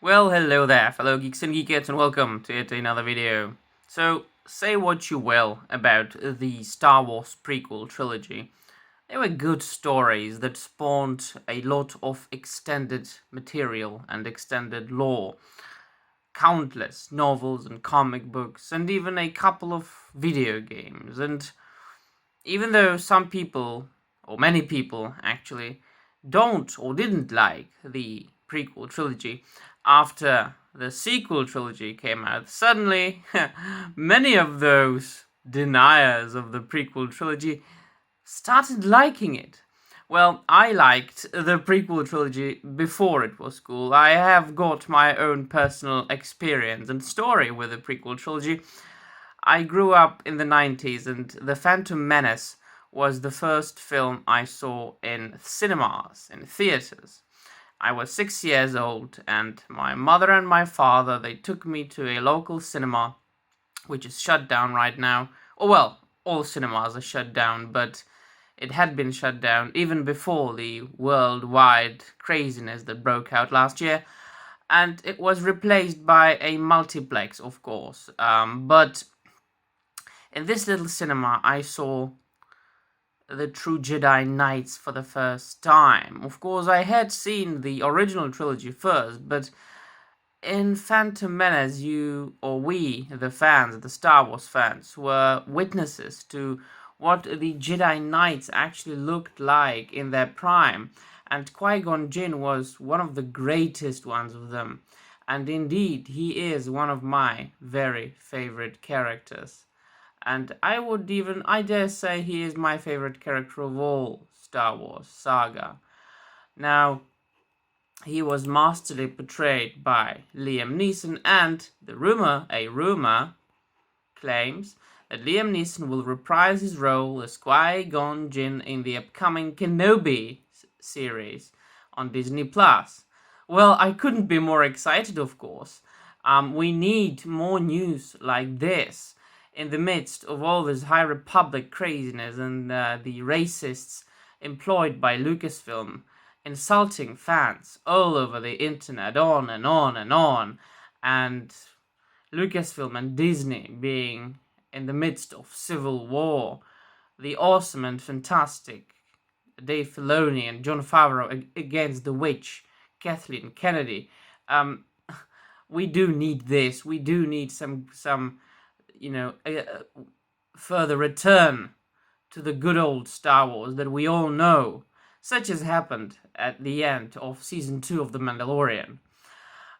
Well, hello there, fellow geeks and geekettes, and welcome to yet another video. So, say what you will about the Star Wars prequel trilogy. They were good stories that spawned a lot of extended material and extended lore. Countless novels and comic books, and even a couple of video games. And even though some people, or many people actually, don't or didn't like the prequel trilogy, after the sequel trilogy came out, suddenly many of those deniers of the prequel trilogy started liking it. Well, I liked the prequel trilogy before it was cool. I have got my own personal experience and story with the prequel trilogy. I grew up in the 90s, and The Phantom Menace was the first film I saw in cinemas, in theaters. I was 6 years old, and my mother and my father, they took me to a local cinema, which is shut down right now. Oh well, all cinemas are shut down, but it had been shut down even before the worldwide craziness that broke out last year, and it was replaced by a multiplex, of course. But in this little cinema, I saw the true Jedi Knights for the first time. Of course, I had seen the original trilogy first, but in Phantom Menace, we, the fans, the Star Wars fans, were witnesses to what the Jedi Knights actually looked like in their prime, and Qui-GON Jinn was one of the greatest ones of them, and indeed, he is one of my very favorite characters. And I dare say he is my favorite character of all Star Wars saga. Now, he was masterly portrayed by Liam Neeson, and a rumor claims that Liam Neeson will reprise his role as Qui-GON Jinn in the upcoming Kenobi series on Disney+. Well, I couldn't be more excited, of course. We need more news like this in the midst of all this High Republic craziness and the racists employed by Lucasfilm insulting fans all over the internet, on and on and on, and Lucasfilm and Disney being in the midst of civil war, the awesome and fantastic Dave Filoni and Jon Favreau against the witch Kathleen Kennedy. We do need this. We do need some further return to the good old Star Wars that we all know, such as happened at the end of Season 2 of The Mandalorian.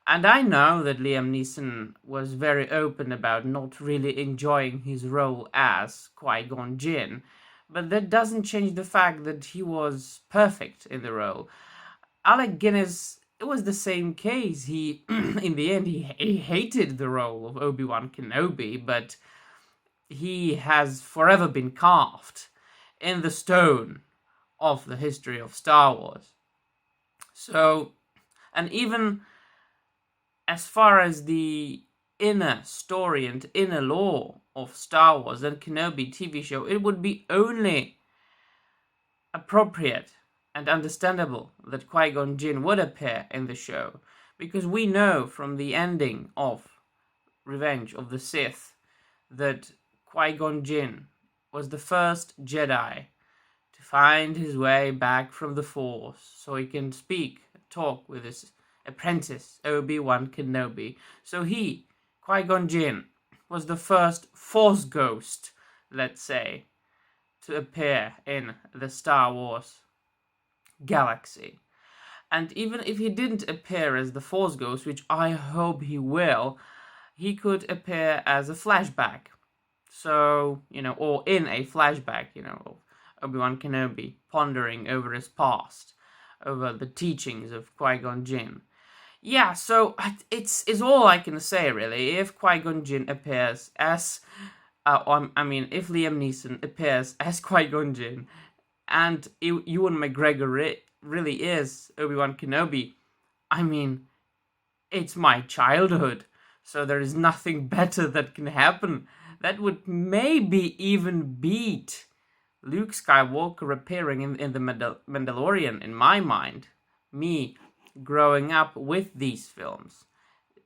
And I know that Liam Neeson was very open about not really enjoying his role as Qui-GON Jinn, but that doesn't change the fact that he was perfect in the role. Alec Guinness, it was the same case. He, in the end, he hated the role of Obi-Wan Kenobi, but he has forever been carved in the stone of the history of Star Wars. So, and even as far as the inner story and inner lore of Star Wars and Kenobi TV show, it would be only appropriate and understandable that Qui-GON Jinn would appear in the show, because we know from the ending of Revenge of the Sith that Qui-GON Jinn was the first Jedi to find his way back from the Force so he can talk with his apprentice Obi-Wan Kenobi. So he, Qui-GON Jinn, was the first Force ghost, let's say, to appear in the Star Wars galaxy. And even if he didn't appear as the Force ghost, which I hope he will, he could appear as a flashback. So, or in a flashback, of Obi-Wan Kenobi pondering over his past, over the teachings of Qui-GON Jinn. Yeah, so it's all I can say, really. If Qui-GON Jinn appears as, if Liam Neeson appears as Qui-GON Jinn, and Ewan McGregor really is Obi-Wan Kenobi, it's my childhood, so there is nothing better that can happen. That would maybe even beat Luke Skywalker appearing in The Mandalorian, in my mind. Me growing up with these films.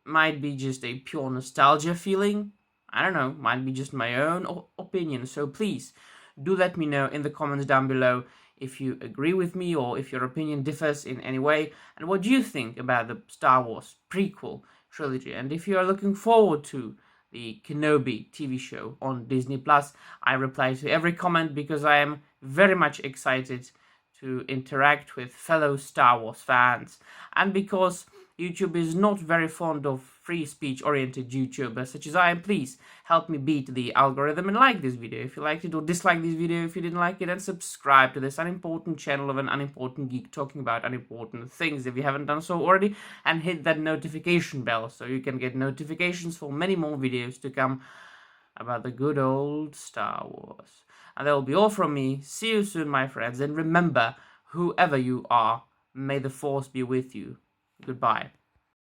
might be just a pure nostalgia feeling. I don't know, might be just my own opinion. So please do let me know in the comments down below if you agree with me or if your opinion differs in any way, and what you think about the Star Wars prequel trilogy. And if you are looking forward to the Kenobi TV show on Disney Plus, I reply to every comment because I am very much excited to interact with fellow Star Wars fans, and because YouTube is not very fond of free speech oriented YouTubers such as I am. Please help me beat the algorithm and like this video if you liked it, or dislike this video if you didn't like it, and subscribe to this unimportant channel of an unimportant geek talking about unimportant things if you haven't done so already, and hit that notification bell so you can get notifications for many more videos to come about the good old Star Wars. And that will be all from me. See you soon, my friends, and remember, whoever you are, may the Force be with you. Goodbye.